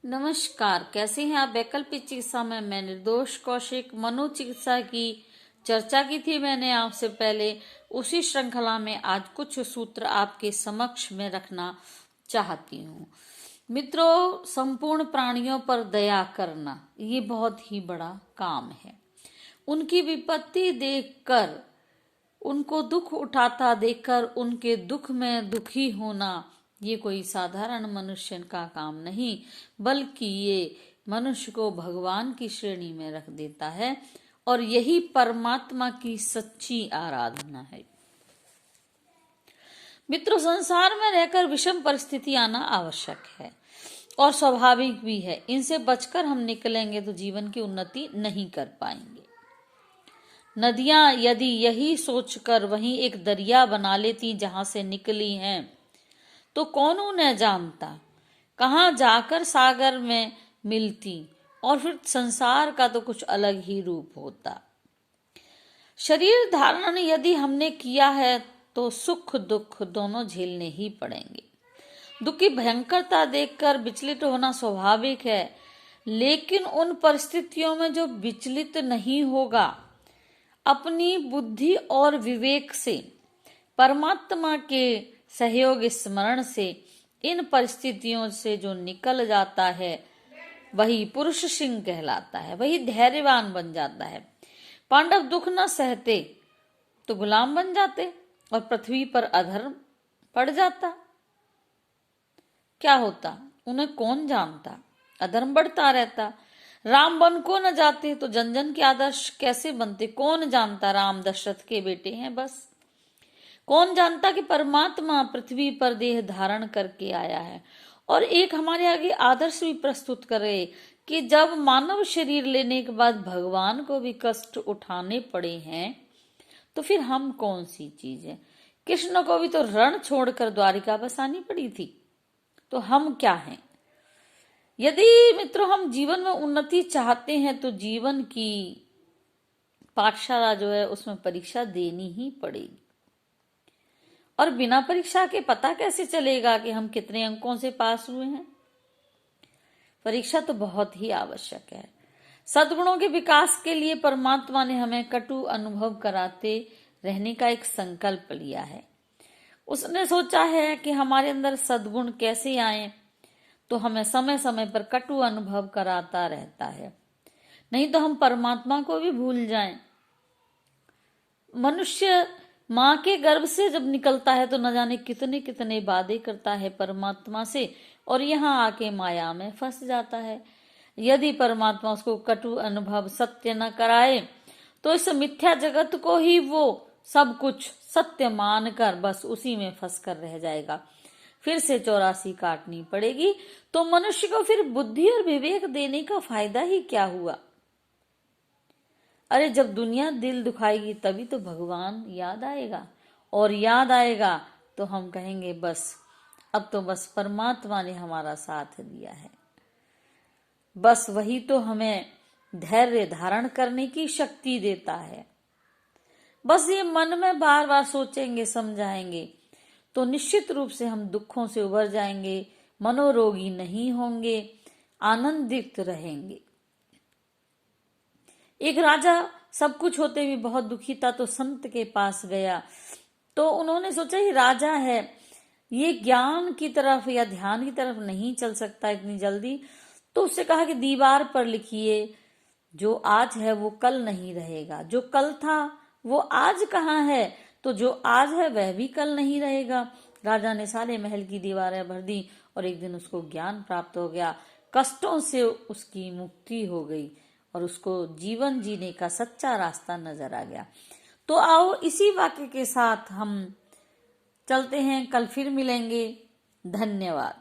नमस्कार, कैसे हैं आप। वैकल्पिक चिकित्सा में मैं निर्दोष कौशिक मनोचिकित्सा की चर्चा की थी मैंने आपसे पहले। उसी श्रृंखला में आज कुछ सूत्र आपके समक्ष में रखना चाहती हूँ। मित्रों, संपूर्ण प्राणियों पर दया करना ये बहुत ही बड़ा काम है। उनकी विपत्ति देखकर, उनको दुख उठाता देखकर उनके दुख में दुखी होना ये कोई साधारण मनुष्य का काम नहीं, बल्कि ये मनुष्य को भगवान की श्रेणी में रख देता है और यही परमात्मा की सच्ची आराधना है। मित्रों, संसार में रहकर विषम परिस्थिति आना आवश्यक है और स्वाभाविक भी है। इनसे बचकर हम निकलेंगे तो जीवन की उन्नति नहीं कर पाएंगे। नदियां यदि यही सोचकर वहीं एक दरिया बना लेती जहां से निकली हैं, तो कौन उन्हें जानता कहाँ जाकर सागर में मिलती, और फिर संसार का तो कुछ अलग ही रूप होता। शरीर धारण यदि हमने किया है तो सुख दुख दोनों झेलने ही पड़ेंगे। दुख की भयंकरता देखकर विचलित होना स्वाभाविक है, लेकिन उन परिस्थितियों में जो विचलित नहीं होगा, अपनी बुद्धि और विवेक से, परमात्मा के सहयोग स्मरण से इन परिस्थितियों से जो निकल जाता है, वही पुरुष सिंह कहलाता है, वही धैर्यवान बन जाता है। पांडव दुख न सहते तो गुलाम बन जाते और पृथ्वी पर अधर्म पड़ जाता। क्या होता उन्हें कौन जानता, अधर्म बढ़ता रहता। राम वन को न जाते तो जन जन के आदर्श कैसे बनते, कौन जानता राम दशरथ के बेटे हैं बस। कौन जानता कि परमात्मा पृथ्वी पर देह धारण करके आया है और एक हमारे आगे आदर्श भी प्रस्तुत करे कि जब मानव शरीर लेने के बाद भगवान को भी कष्ट उठाने पड़े हैं, तो फिर हम कौन सी चीज है। कृष्ण को भी तो रण छोड़कर द्वारिका बसानी पड़ी थी, तो हम क्या हैं। यदि मित्रों हम जीवन में उन्नति चाहते हैं तो जीवन की पाठशाला जो है उसमें परीक्षा देनी ही पड़ेगी। और बिना परीक्षा के पता कैसे चलेगा कि हम कितने अंकों से पास हुए हैं। परीक्षा तो बहुत ही आवश्यक है। सद्गुणों के विकास के लिए परमात्मा ने हमें कटु अनुभव कराते रहने का एक संकल्प लिया है। उसने सोचा है कि हमारे अंदर सद्गुण कैसे आए, तो हमें समय समय पर कटु अनुभव कराता रहता है, नहीं तो हम परमात्मा को भी भूल जाएं। मनुष्य माँ के गर्भ से जब निकलता है तो न जाने कितने कितने वादे करता है परमात्मा से, और यहाँ आके माया में फंस जाता है। यदि परमात्मा उसको कटु अनुभव सत्य न कराए तो इस मिथ्या जगत को ही वो सब कुछ सत्य मानकर बस उसी में फंस कर रह जाएगा। फिर से 84 काटनी पड़ेगी। तो मनुष्य को फिर बुद्धि और विवेक देने का फायदा ही क्या हुआ। अरे जब दुनिया दिल दुखाएगी तभी तो भगवान याद आएगा, और याद आएगा तो हम कहेंगे बस अब तो बस परमात्मा ने हमारा साथ दिया है। बस वही तो हमें धैर्य धारण करने की शक्ति देता है। बस ये मन में बार बार सोचेंगे, समझाएंगे तो निश्चित रूप से हम दुखों से उबर जाएंगे, मनोरोगी नहीं होंगे, आनंदित रहेंगे। एक राजा सब कुछ होते भी बहुत दुखी था, तो संत के पास गया। तो उन्होंने सोचा ये राजा है, ये ज्ञान की तरफ या ध्यान की तरफ नहीं चल सकता इतनी जल्दी। तो उससे कहा कि दीवार पर लिखिए, जो आज है वो कल नहीं रहेगा, जो कल था वो आज कहाँ है, तो जो आज है वह भी कल नहीं रहेगा। राजा ने सारे महल की दीवारें भर दी और एक दिन उसको ज्ञान प्राप्त हो गया, कष्टों से उसकी मुक्ति हो गई और उसको जीवन जीने का सच्चा रास्ता नजर आ गया। तो आओ इसी वाक्य के साथ हम चलते हैं, कल फिर मिलेंगे। धन्यवाद।